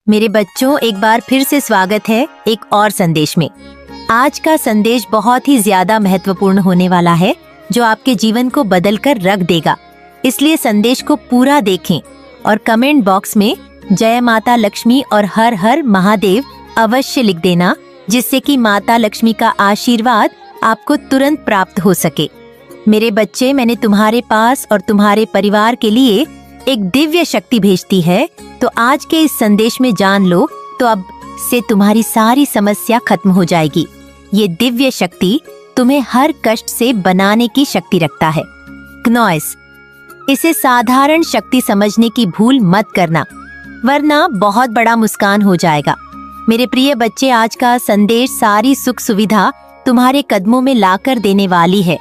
मेरे बच्चों, एक बार फिर से स्वागत है एक और संदेश में। आज का संदेश बहुत ही ज्यादा महत्वपूर्ण होने वाला है, जो आपके जीवन को बदल कर रख देगा। इसलिए संदेश को पूरा देखें और कमेंट बॉक्स में जय माता लक्ष्मी और हर हर महादेव अवश्य लिख देना, जिससे कि माता लक्ष्मी का आशीर्वाद आपको तुरंत प्राप्त हो सके। मेरे बच्चे, मैंने तुम्हारे पास और तुम्हारे परिवार के लिए एक दिव्य शक्ति भेजती है, तो आज के इस संदेश में जान लो तो अब से तुम्हारी सारी समस्या खत्म हो जाएगी। ये दिव्य शक्ति तुम्हें हर कष्ट से बनाने की शक्ति रखता है। क्नॉइस, इसे साधारण शक्ति समझने की भूल मत करना, वरना बहुत बड़ा नुकसान हो जाएगा। मेरे प्रिय बच्चे, आज का संदेश सारी सुख सुविधा तुम्हारे कदमों में लाकर देने वाली है।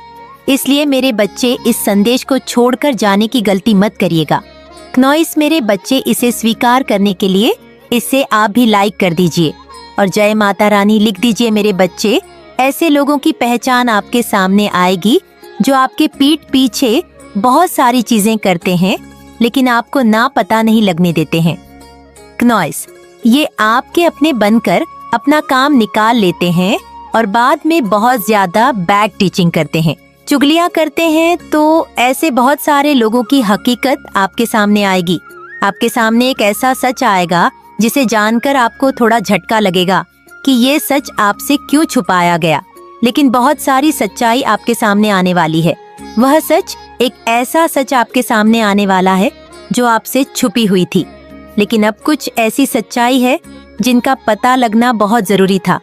इसलिए मेरे बच्चे, इस संदेश को छोड़कर जाने की गलती मत करिएगा। क्नॉइस, मेरे बच्चे, इसे स्वीकार करने के लिए इसे आप भी लाइक कर दीजिए और जय माता रानी लिख दीजिए। मेरे बच्चे, ऐसे लोगों की पहचान आपके सामने आएगी जो आपके पीठ पीछे बहुत सारी चीजें करते हैं, लेकिन आपको ना पता नहीं लगने देते हैं। क्नॉइस, ये आपके अपने बनकर अपना काम निकाल लेते हैं और बाद में बहुत ज्यादा बैक टीचिंग करते हैं, चुगलियां करते हैं। तो ऐसे बहुत सारे लोगों की हकीकत आपके सामने आएगी। आपके सामने एक ऐसा सच आएगा जिसे जानकर आपको थोड़ा झटका लगेगा कि ये सच आपसे क्यों छुपाया गया। लेकिन बहुत सारी सच्चाई आपके सामने आने वाली है। वह सच, एक ऐसा सच आपके सामने आने वाला है जो आपसे छुपी हुई थी। लेकिन अब कुछ ऐसी सच्चाई है जिनका पता लगना बहुत जरूरी था,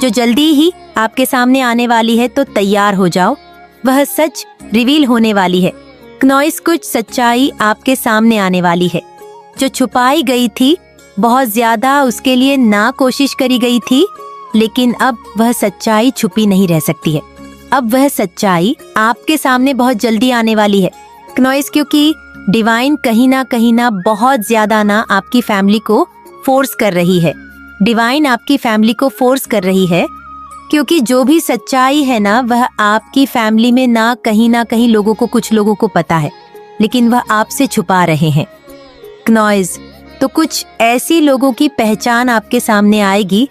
जो जल्दी ही आपके सामने आने वाली है। तो तैयार हो जाओ, वह सच रिवील होने वाली है। क्नॉइस, कुछ सच्चाई आपके सामने आने वाली है जो छुपाई गई थी, बहुत ज्यादा उसके लिए ना कोशिश करी गई थी, लेकिन अब वह सच्चाई छुपी नहीं रह सकती है। अब वह सच्चाई आपके सामने बहुत जल्दी आने वाली है क्नॉइस, क्योंकि डिवाइन कहीं ना बहुत ज्यादा ना आपकी फैमिली को फोर्स कर रही है। डिवाइन आपकी फैमिली को फोर्स कर रही है, क्योंकि जो भी सच्चाई है ना, वह आपकी फैमिली में ना कहीं लोगों को, कुछ लोगों को पता है, लेकिन वह आपसे छुपा रहे हैं। क्नॉइस, तो कुछ ऐसी लोगों की पहचान आपके सामने आएगी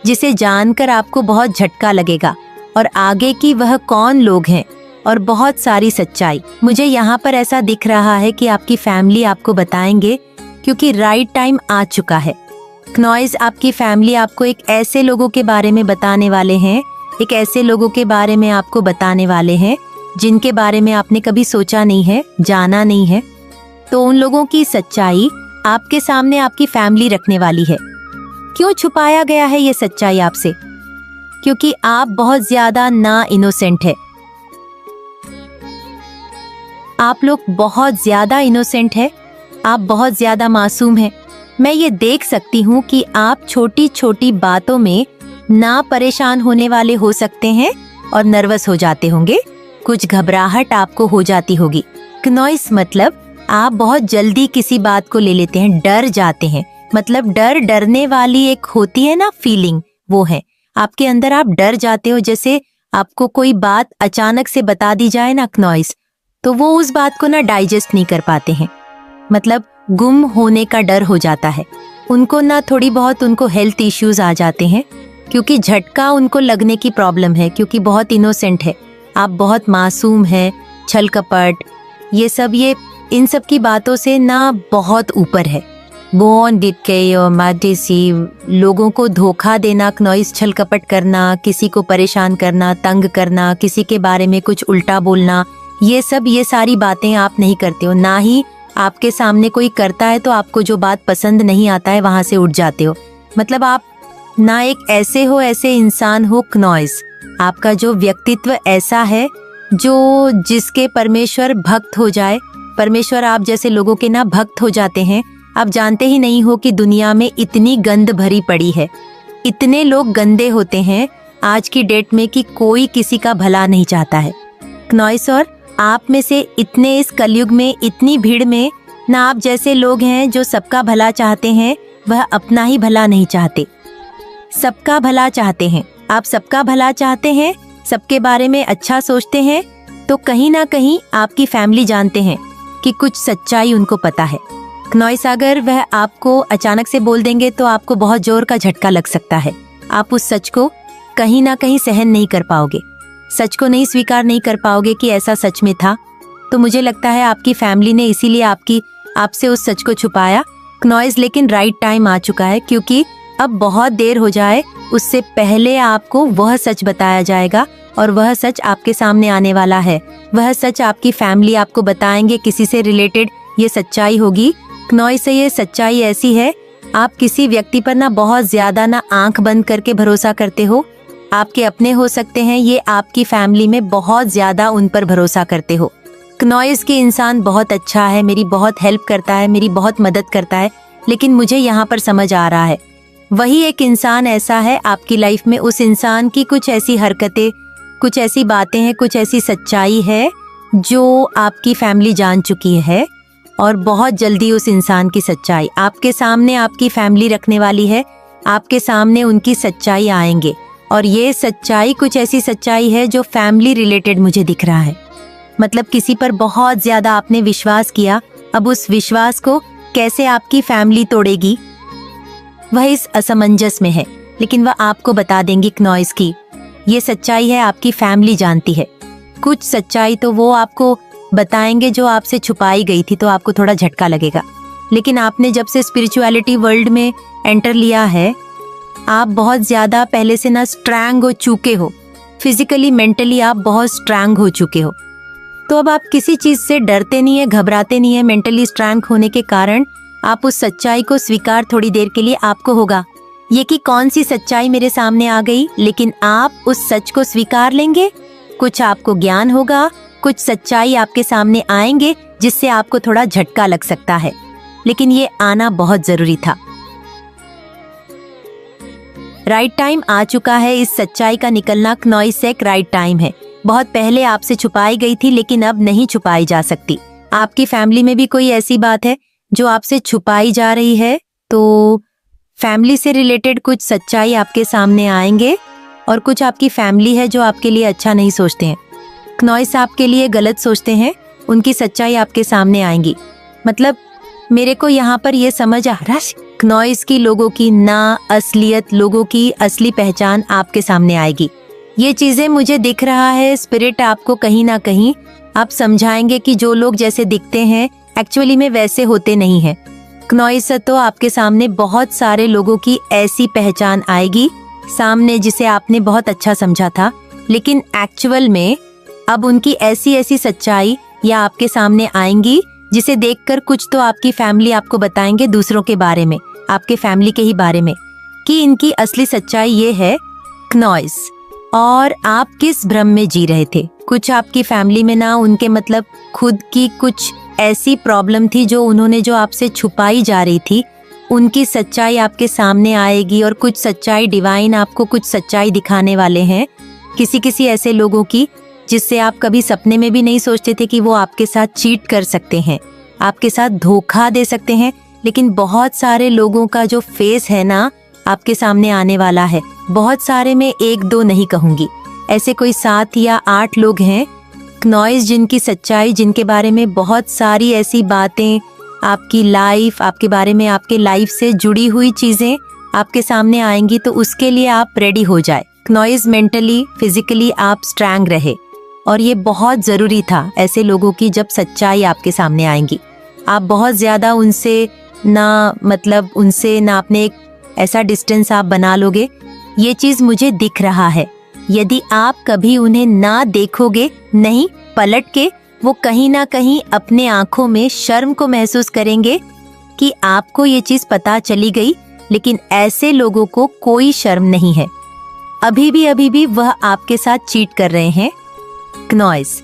जिसे जानकर आपको बहुत झटका लगेगा, और आगे की वह कौन लोग हैं और बहुत सारी सच्चाई। मुझे यहाँ पर ऐसा दिख रहा है कि आपकी फैमिली आपको बताएंगे, क्योंकि राइट टाइम आ चुका है। क्नॉइस, आपकी फैमिली आपको एक ऐसे लोगों के बारे में बताने वाले हैं, एक ऐसे लोगों के बारे में आपको बताने वाले हैं जिनके बारे में आपने कभी सोचा नहीं है, जाना नहीं है। तो उन लोगों की सच्चाई आपके सामने आपकी फैमिली रखने वाली है। क्यों छुपाया गया है ये सच्चाई आपसे? क्योंकि आप बहुत ज्यादा ना इनोसेंट है। आप लोग बहुत ज्यादा इनोसेंट है, आप बहुत ज्यादा मासूम हैं। मैं ये देख सकती हूँ कि आप छोटी छोटी बातों में ना परेशान होने वाले हो सकते हैं और नर्वस हो जाते होंगे, कुछ घबराहट आपको हो जाती होगी। क्नॉइस, मतलब आप बहुत जल्दी किसी बात को ले लेते हैं, डर जाते हैं। मतलब डरने वाली एक होती है ना फीलिंग, वो है आपके अंदर। आप डर जाते हो, जैसे आपको कोई बात अचानक से बता दी जाए ना क्नॉइस, तो वो उस बात को ना डाइजेस्ट नहीं कर पाते हैं। मतलब गुम होने का डर हो जाता है उनको ना, थोड़ी बहुत उनको हेल्थ इश्यूज आ जाते हैं, क्योंकि झटका उनको लगने की प्रॉब्लम है, क्योंकि बहुत इनोसेंट है आप, बहुत मासूम है, छल कपट, ये सब, ये इन सब की बातों से ना बहुत ऊपर है। गो ऑन डिड के और डिसीव, लोगों को धोखा देना क्नॉइस, छल कपट करना, किसी को परेशान करना, तंग करना, किसी के बारे में कुछ उल्टा बोलना, ये सब, ये सारी बातें आप नहीं करते हो। ना ही आपके सामने कोई करता है तो आपको जो बात पसंद नहीं आता है वहां से उठ जाते हो। मतलब आप ना एक ऐसे हो, ऐसे इंसान हो क्नॉइस। आपका जो व्यक्तित्व ऐसा है जो, जिसके परमेश्वर भक्त हो जाए, परमेश्वर आप जैसे लोगों के ना भक्त हो जाते हैं। आप जानते ही नहीं हो कि दुनिया में इतनी गंद भरी पड़ी है, इतने लोग गंदे होते हैं आज की डेट में कि कोई किसी का भला नहीं चाहता है क्नॉइस। और आप में से इतने इस कलयुग में, इतनी भीड़ में ना आप जैसे लोग हैं जो सबका भला चाहते हैं, वह अपना ही भला नहीं चाहते, सबका भला चाहते हैं। आप सबका भला चाहते हैं, सबके बारे में अच्छा सोचते हैं, तो कहीं ना कहीं आपकी फैमिली जानते हैं कि कुछ सच्चाई उनको पता है। क्नॉइस, अगर वह आपको अचानक से बोल देंगे तो आपको बहुत जोर का झटका लग सकता है। आप उस सच को कहीं ना कहीं सहन नहीं कर पाओगे, सच को नहीं स्वीकार नहीं कर पाओगे कि ऐसा सच में था। तो मुझे लगता है आपकी फैमिली ने इसीलिए आपसे उस सच को छुपाया। क्नॉइस, लेकिन राइट टाइम आ चुका है, क्योंकि अब बहुत देर हो जाए उससे पहले आपको वह सच बताया जाएगा, और वह सच आपके सामने आने वाला है। वह सच आपकी फैमिली आपको बताएंगे, किसी से रिलेटेड ये सच्चाई होगी। क्नॉइस, ये सच्चाई ऐसी है, आप किसी व्यक्ति पर ना बहुत ज्यादा ना आंख बंद करके भरोसा करते हो। आपके अपने हो सकते हैं, ये आपकी फैमिली में बहुत ज्यादा उन पर भरोसा करते हो। क्नॉइस की इंसान बहुत अच्छा है, मेरी बहुत हेल्प करता है, मेरी बहुत मदद करता है, लेकिन मुझे यहाँ पर समझ आ रहा है वही एक इंसान ऐसा है आपकी लाइफ में, उस इंसान की कुछ ऐसी हरकतें, कुछ ऐसी बातें हैं, कुछ ऐसी सच्चाई है जो आपकी फैमिली जान चुकी है, और बहुत जल्दी उस इंसान की सच्चाई आपके सामने आपकी फैमिली रखने वाली है। आपके सामने उनकी सच्चाई आएंगे, और ये सच्चाई कुछ ऐसी सच्चाई है जो फैमिली रिलेटेड मुझे दिख रहा है। मतलब किसी पर बहुत ज्यादा आपने विश्वास किया, अब उस विश्वास को कैसे आपकी फैमिली तोड़ेगी, वह इस असमंजस में है, लेकिन वह आपको बता देंगी क्नॉइस की ये सच्चाई है, आपकी फैमिली जानती है। कुछ सच्चाई तो वो आपको बताएंगे जो आपसे छुपाई गई थी, तो आपको थोड़ा झटका लगेगा। लेकिन आपने जब से स्पिरिचुअलिटी वर्ल्ड में एंटर लिया है, आप बहुत ज्यादा पहले से ना स्ट्रांग हो चुके हो, फिजिकली मेंटली आप बहुत स्ट्रांग हो चुके हो। तो अब आप किसी चीज से डरते नहीं है, घबराते नहीं है। मेंटली स्ट्रांग होने के कारण आप उस सच्चाई को स्वीकार थोड़ी देर के लिए आपको होगा, ये कि कौन सी सच्चाई मेरे सामने आ गई, लेकिन आप उस सच को स्वीकार लेंगे। कुछ आपको ज्ञान होगा, कुछ सच्चाई आपके सामने आएंगे जिससे आपको थोड़ा झटका लग सकता है, लेकिन ये आना बहुत जरूरी था। राइट टाइम आ चुका है, इस सच्चाई का निकलना क्नॉइस एक राइट टाइम है। बहुत पहले आपसे छुपाई गई थी, लेकिन अब नहीं छुपाई जा सकती। आपकी फैमिली में भी कोई ऐसी बात है जो आपसे छुपाई जा रही है, तो फैमिली से रिलेटेड कुछ सच्चाई आपके सामने आएंगे, और कुछ आपकी फैमिली है जो आपके लिए अच्छा नहीं सोचते हैं, क्नॉइस आपके लिए गलत सोचते हैं, उनकी सच्चाई आपके सामने आएंगी। मतलब मेरे को यहाँ पर ये समझ आ रहा है, क्नॉइस की लोगों की ना असलियत, लोगों की असली पहचान आपके सामने आएगी। ये चीजें मुझे दिख रहा है, स्पिरिट आपको कहीं ना कहीं आप समझाएंगे कि जो लोग जैसे दिखते हैं एक्चुअली में वैसे होते नहीं हैं। क्नॉइस, तो आपके सामने बहुत सारे लोगों की ऐसी पहचान आएगी सामने जिसे आपने बहुत अच्छा समझा था, लेकिन एक्चुअल में अब उनकी ऐसी ऐसी सच्चाई या आपके सामने आएंगी जिसे देखकर कुछ तो आपकी फैमिली आपको बताएंगे दूसरों के बारे में, आपके फैमिली के ही बारे में, कि इनकी असली सच्चाई ये है क्नॉइस, और आप किस भ्रम में जी रहे थे। कुछ आपकी फैमिली में ना उनके मतलब खुद की कुछ ऐसी प्रॉब्लम थी जो उन्होंने जो आपसे छुपाई जा रही थी, उनकी सच्चाई आपके सामने आएगी, और कुछ सच्चाई डिवाइन आपको कुछ सच्चाई दिखाने वाले हैं, किसी किसी ऐसे लोगों की जिससे आप कभी सपने में भी नहीं सोचते थे कि वो आपके साथ चीट कर सकते हैं, आपके साथ धोखा दे सकते हैं। लेकिन बहुत सारे लोगों का जो फेस है ना आपके सामने आने वाला है, बहुत सारे में एक दो नहीं कहूंगी, ऐसे कोई 7 या 8 लोग हैं क्नॉइस जिनकी सच्चाई, जिनके बारे में बहुत सारी ऐसी बातें, आपकी लाइफ, आपके बारे में, आपके लाइफ से जुड़ी हुई चीजें आपके सामने आएंगी। तो उसके लिए आप रेडी हो जाए। क्नॉइस मेंटली फिजिकली आप स्ट्रांग रहे, और ये बहुत जरूरी था ऐसे लोगों की जब सच्चाई आपके सामने आएंगी। आप बहुत ज्यादा उनसे ना अपने एक ऐसा डिस्टेंस आप बना लोगे, ये चीज मुझे दिख रहा है। यदि आप कभी उन्हें ना देखोगे, नहीं पलट के, वो कहीं ना कहीं अपने आंखों में शर्म को महसूस करेंगे कि आपको ये चीज पता चली गई, लेकिन ऐसे लोगों को कोई शर्म नहीं है। अभी भी वह आपके साथ चीट कर रहे हैं क्नॉइस,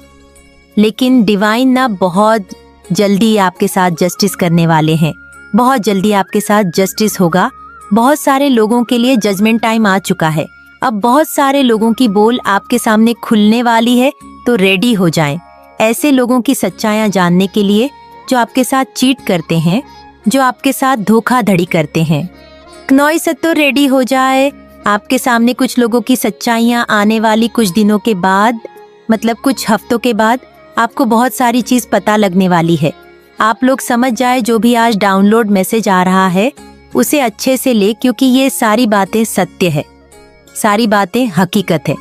लेकिन डिवाइन ना बहुत जल्दी आपके साथ जस्टिस करने वाले हैं, बहुत जल्दी आपके साथ जस्टिस होगा। बहुत सारे लोगों के लिए जजमेंट टाइम आ चुका है, अब बहुत सारे लोगों की बोल आपके सामने खुलने वाली है, तो रेडी हो जाएं ऐसे लोगों की सच्चाइयां जानने के लिए जो आपके साथ चीट करते हैं, जो आपके साथ धोखाधड़ी करते हैं। क्नॉइस, तो रेडी हो जाए, आपके सामने कुछ लोगों की सच्चाइयां आने वाली कुछ दिनों के बाद, मतलब कुछ हफ्तों के बाद आपको बहुत सारी चीज पता लगने वाली है। आप लोग समझ जाए जो भी आज डाउनलोड मैसेज आ रहा है उसे अच्छे से ले, क्योंकि ये सारी बातें सत्य है, सारी बातें हकीकत है।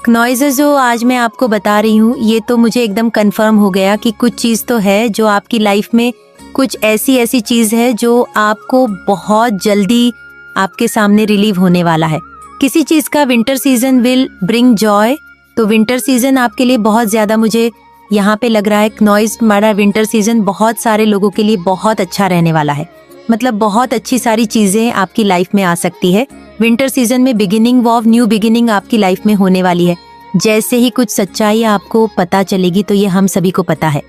नॉइज़ेस जो आज मैं आपको बता रही हूँ ये तो मुझे एकदम कंफर्म हो गया कि कुछ चीज़ तो है जो आपकी लाइफ में, कुछ ऐसी चीज़ है जो आपको बहुत जल्दी आपके सामने रिलीव होने वाला है। किसी चीज़ का winter season will bring Joy, तो विंटर सीजन आपके लिए बहुत ज़्यादा, मुझे यहाँ पे लग रहा है नॉइज़ हमारा विंटर सीजन बहुत सारे लोगों के लिए बहुत अच्छा रहने वाला है। मतलब बहुत अच्छी सारी चीज़ें आपकी लाइफ में आ सकती है। विंटर सीजन में बिगिनिंग ऑफ न्यू बिगिनिंग आपकी लाइफ में होने वाली है। जैसे ही कुछ सच्चाई आपको पता चलेगी, तो ये हम सभी को पता है,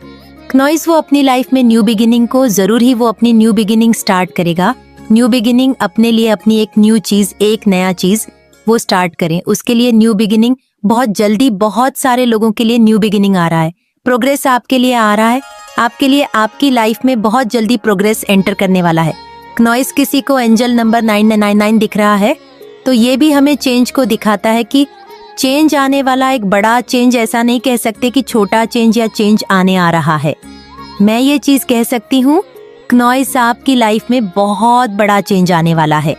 नॉइज़ वो अपनी लाइफ में न्यू बिगिनिंग को जरूर ही वो अपनी न्यू बिगिनिंग स्टार्ट करेगा। न्यू बिगिनिंग अपने लिए अपनी एक न्यू चीज़, एक नया चीज़ वो स्टार्ट करें। उसके लिए न्यू बिगिनिंग बहुत जल्दी, बहुत सारे लोगों के लिए न्यू बिगिनिंग आ रहा है। प्रोग्रेस आपके लिए आ रहा है, आपके लिए आपकी लाइफ में बहुत जल्दी प्रोग्रेस एंटर करने वाला है। नॉइज़ किसी को एंजल नंबर 999 दिख रहा है, तो ये भी हमें चेंज को दिखाता है कि चेंज आने वाला, एक बड़ा चेंज। ऐसा नहीं कह सकते कि छोटा चेंज या चेंज आने आ रहा है। मैं ये चीज़ कह सकती हूँ, नॉइज़ आपकी लाइफ में बहुत बड़ा चेंज आने वाला है।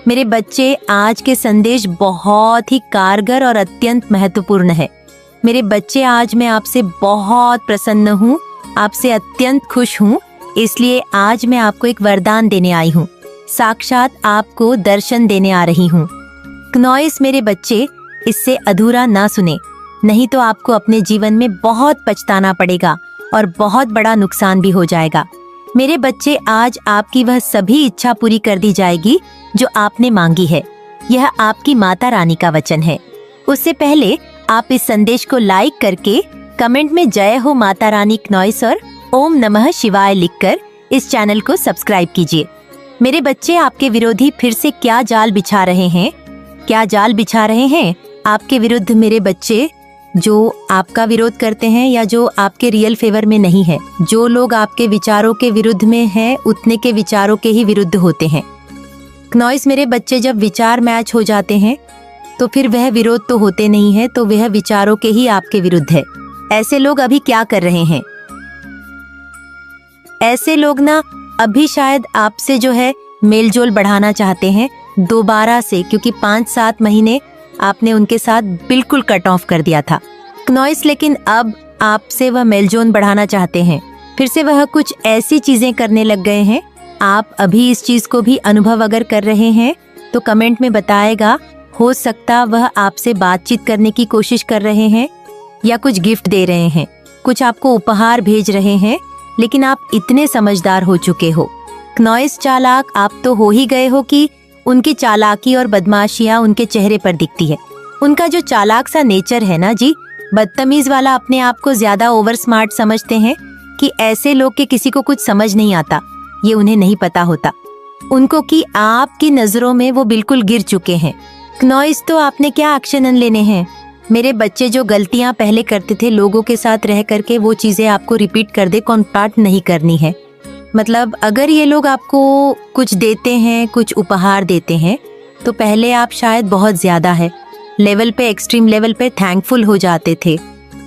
मेरे बच्चे, आज के संदेश बहुत ही कारगर और अत्यंत महत्वपूर्ण है। मेरे बच्चे, आज मैं आपसे बहुत प्रसन्न हूँ, आपसे अत्यंत खुश हूँ, इसलिए आज मैं आपको एक वरदान देने आई हूँ। साक्षात आपको दर्शन देने आ रही हूँ। नॉइज़ मेरे बच्चे, इससे अधूरा ना सुने, नहीं तो आपको अपने जीवन में बहुत पछताना पड़ेगा और बहुत बड़ा नुकसान भी हो जाएगा। मेरे बच्चे, आज आपकी वह सभी इच्छा पूरी कर दी जाएगी जो आपने मांगी है। यह आपकी माता रानी का वचन है। उससे पहले आप इस संदेश को लाइक करके कमेंट में जय हो माता रानी नॉइज़ और ओम नमः शिवाय लिखकर इस चैनल को सब्सक्राइब कीजिए। मेरे बच्चे, आपके विरोधी फिर से क्या जाल बिछा रहे हैं? क्या जाल बिछा रहे हैं आपके विरुद्ध मेरे बच्चे? जो आपका विरोध करते हैं या जो आपके रियल फेवर में नहीं है। जो लोग आपके विचारों के विरुद्ध में हैं, उतने के विचारों के ही विरुद्ध होते हैं। नॉइज़ मेरे बच्चे, जब विचार मैच हो जाते हैं तो फिर वह विरोध तो होते नहीं है, तो वह विचारों के ही आपके विरुद्ध है। ऐसे लोग अभी क्या कर रहे हैं? ऐसे लोग ना अभी शायद आपसे जो है मेलजोल बढ़ाना चाहते हैं दोबारा से, क्योंकि 5-7 महीने आपने उनके साथ बिल्कुल कट ऑफ कर दिया था। नॉइज़ लेकिन अब आपसे वह मेलजोल बढ़ाना चाहते हैं। फिर से वह कुछ ऐसी चीजें करने लग गए हैं। आप अभी इस चीज को भी अनुभव अगर कर रहे हैं तो कमेंट में बताएगा। हो सकता वह आपसे बातचीत करने की कोशिश कर रहे हैं या कुछ गिफ्ट दे रहे हैं, कुछ आपको उपहार भेज रहे हैं, लेकिन आप इतने समझदार हो चुके हो। नॉइज़ चालाक आप तो हो ही गए हो कि उनकी चालाकी और बदमाशियां उनके चेहरे पर दिखती है। उनका जो चालाक सा नेचर है ना जी, बदतमीज वाला, अपने आप को ज्यादा ओवर स्मार्ट समझते हैं कि ऐसे लोग के किसी को कुछ समझ नहीं आता, ये उन्हें नहीं पता होता उनको कि आपकी नजरों में वो बिल्कुल गिर चुके हैं। नॉइज़ तो आपने क्या एक्शन लेने हैं? मेरे बच्चे, जो गलतियां पहले करते थे लोगों के साथ रह करके, वो चीजें आपको रिपीट कर दे, कॉन्टैक्ट नहीं करनी है। मतलब अगर ये लोग आपको कुछ देते हैं, कुछ उपहार देते हैं, तो पहले आप शायद बहुत ज्यादा है लेवल पे, एक्सट्रीम लेवल पे थैंकफुल हो जाते थे,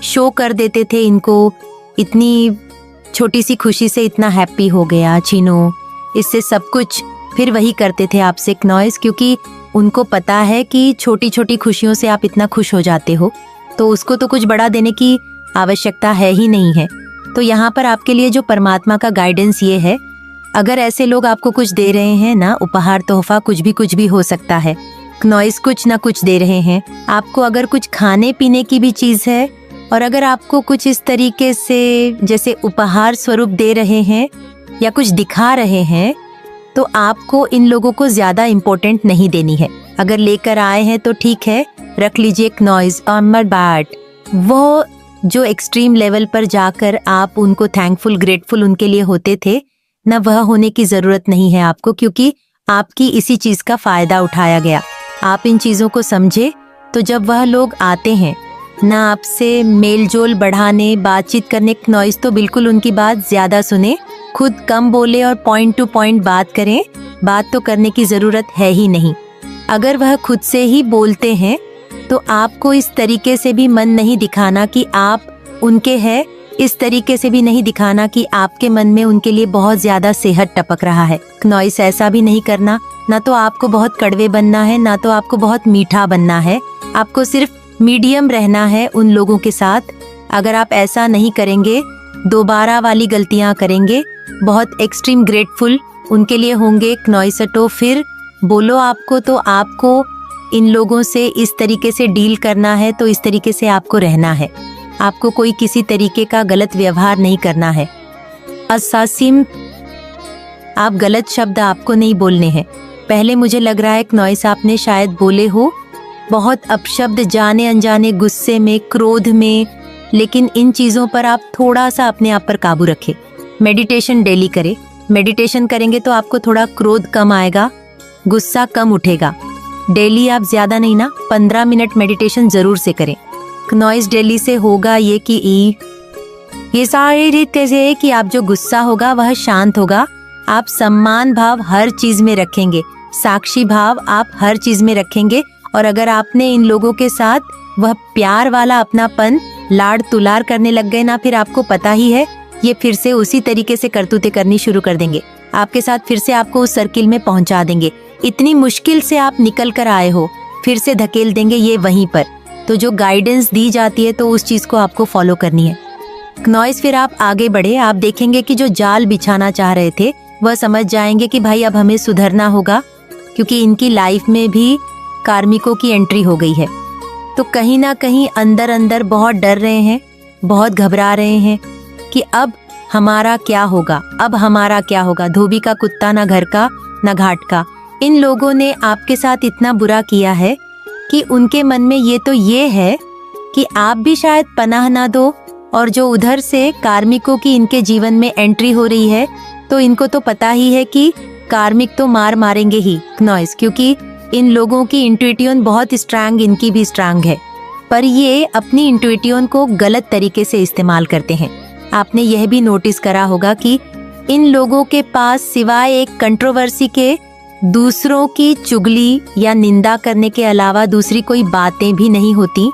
शो कर देते थे इनको, इतनी छोटी सी खुशी से इतना हैप्पी हो गया, छीनो इससे सब कुछ, फिर वही करते थे आपसे नॉइज़, क्योंकि उनको पता है कि छोटी छोटी खुशियों से आप इतना खुश हो जाते हो, तो उसको तो कुछ बड़ा देने की आवश्यकता है ही नहीं है। तो यहाँ पर आपके लिए जो परमात्मा का गाइडेंस ये है, अगर ऐसे लोग आपको कुछ दे रहे हैं ना, उपहार, तोहफा, कुछ भी हो सकता है, नॉइज़ कुछ ना कुछ दे रहे हैं आपको। अगर कुछ खाने पीने की भी चीज़ है और अगर आपको कुछ इस तरीके से जैसे उपहार स्वरूप दे रहे हैं या कुछ दिखा रहे हैं, तो आपको इन लोगों को ज्यादा इम्पोर्टेंट नहीं देनी है। अगर लेकर आए हैं तो ठीक है, रख लीजिए नॉइज़, बट वो जो एक्सट्रीम लेवल पर जाकर आप उनको थैंकफुल, ग्रेटफुल उनके लिए होते थे ना, वह होने की जरूरत नहीं है आपको, क्योंकि आपकी इसी चीज का फायदा उठाया गया। आप इन चीजों को समझे, तो जब वह लोग आते हैं ना आपसे मेलजोल बढ़ाने, बातचीत करने, नॉइज़ तो बिल्कुल उनकी बात ज्यादा सुने, खुद कम बोले और पॉइंट टू पॉइंट बात करें। बात तो करने की जरूरत है ही नहीं। अगर वह खुद से ही बोलते हैं तो आपको इस तरीके से भी मन नहीं दिखाना कि आप उनके हैं इस तरीके से भी नहीं दिखाना कि आपके मन में उनके लिए बहुत ज्यादा सेहत टपक रहा है। नॉइस ऐसा भी नहीं करना, ना तो आपको बहुत कड़वे बनना है, ना तो आपको बहुत मीठा बनना है। आपको सिर्फ मीडियम रहना है उन लोगों के साथ। अगर आप ऐसा नहीं करेंगे, दोबारा वाली गलतियां करेंगे, बहुत एक्सट्रीम ग्रेटफुल उनके लिए होंगे नॉइसटो, फिर बोलो आपको तो आपको इन लोगों से इस तरीके से डील करना है, तो इस तरीके से आपको रहना है। आपको कोई किसी तरीके का गलत व्यवहार नहीं करना है। असासिम, आप गलत शब्द आपको नहीं बोलने हैं। पहले मुझे लग रहा है नॉइस आपने शायद बोले हो बहुत अपशब्द जाने अनजाने, गुस्से में, क्रोध में, लेकिन इन चीज़ों पर आप थोड़ा सा अपने आप पर काबू रखें। मेडिटेशन डेली करें। मेडिटेशन करेंगे तो आपको थोड़ा क्रोध कम आएगा, गुस्सा कम उठेगा। डेली आप ज़्यादा नहीं ना, 15 मिनट मेडिटेशन ज़रूर से करें। नॉइस डेली से होगा ये सारी रीत से कि आप जो गुस्सा होगा वह शांत होगा। आप सम्मान भाव हर चीज में रखेंगे, साक्षी भाव आप हर चीज में रखेंगे। और अगर आपने इन लोगों के साथ वह प्यार वाला अपनापन लाड़ तुलार करने लग गए ना, फिर आपको पता ही है ये फिर से उसी तरीके से करतूतें करनी शुरू कर देंगे आपके साथ, फिर से आपको उस सर्किल में पहुंचा देंगे। इतनी मुश्किल से आप निकल कर आए हो, फिर से धकेल देंगे ये वहीं पर। तो जो गाइडेंस दी जाती है तो उस चीज को आपको फॉलो करनी है। नॉइस फिर आप आगे बढ़े, आप देखेंगे कि जो जाल बिछाना चाह रहे थे वह समझ जाएंगे कि भाई अब हमें सुधरना होगा, क्योंकि इनकी लाइफ में भी कार्मिकों की एंट्री हो गई है। तो कहीं ना कहीं अंदर अंदर बहुत डर रहे हैं, बहुत घबरा रहे हैं कि अब हमारा क्या होगा, अब हमारा क्या होगा। धोबी का कुत्ता ना घर का ना घाट का। इन लोगों ने आपके साथ इतना बुरा किया है कि उनके मन में ये है कि आप भी शायद पनाह ना दो। और जो उधर से कार्मिकों की इनके जीवन में एंट्री हो रही है, तो इनको तो पता ही है कि कार्मिक तो मारेंगे ही नॉइस, क्योंकि इन लोगों की इंट्यूटियन बहुत स्ट्रांग, इनकी भी स्ट्रांग है। पर ये अपनी इंट्यूटियन को गलत तरीके से इस्तेमाल करते हैं। आपने यह भी नोटिस करा होगा कि इन लोगों के पास सिवाय एक कंट्रोवर्सी के दूसरों की चुगली या निंदा करने के अलावा दूसरी कोई बातें भी नहीं होती,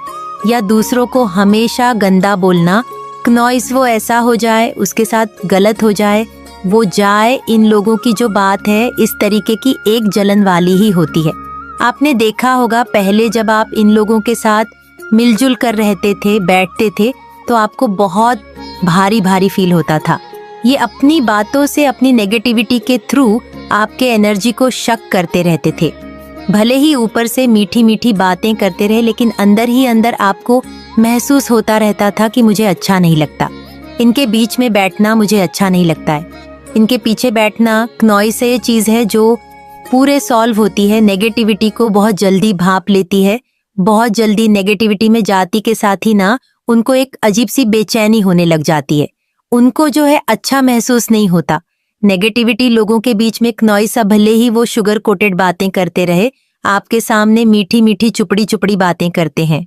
या दूसरों को हमेशा गंदा बोलना। नॉइस वो ऐसा हो जाए, उसके साथ गलत हो जाए, वो जाए, इन लोगों की जो बात है इस तरीके की एक जलन वाली ही होती है। आपने देखा होगा पहले जब आप इन लोगों के साथ मिलजुल कर रहते थे, बैठते थे, तो आपको बहुत भारी भारी फील होता था। ये अपनी बातों से, अपनी नेगेटिविटी के थ्रू आपके एनर्जी को शक करते रहते थे। भले ही ऊपर से मीठी मीठी बातें करते रहे, लेकिन अंदर ही अंदर आपको महसूस होता रहता था कि मुझे अच्छा नहीं लगता, इनके बीच में बैठना मुझे अच्छा नहीं लगता है। इनके पीछे बैठना नॉइस ये चीज़ है जो पूरे सॉल्व होती है, नेगेटिविटी को बहुत जल्दी भांप लेती है। बहुत जल्दी नेगेटिविटी में जाती के साथ ही ना उनको एक अजीब सी बेचैनी होने लग जाती है। उनको जो है अच्छा महसूस नहीं होता। नेगेटिविटी लोगों के बीच में नॉइस, भले ही वो शुगर कोटेड बातें करते रहे, आपके सामने मीठी मीठी चुपड़ी चुपड़ी बातें करते हैं,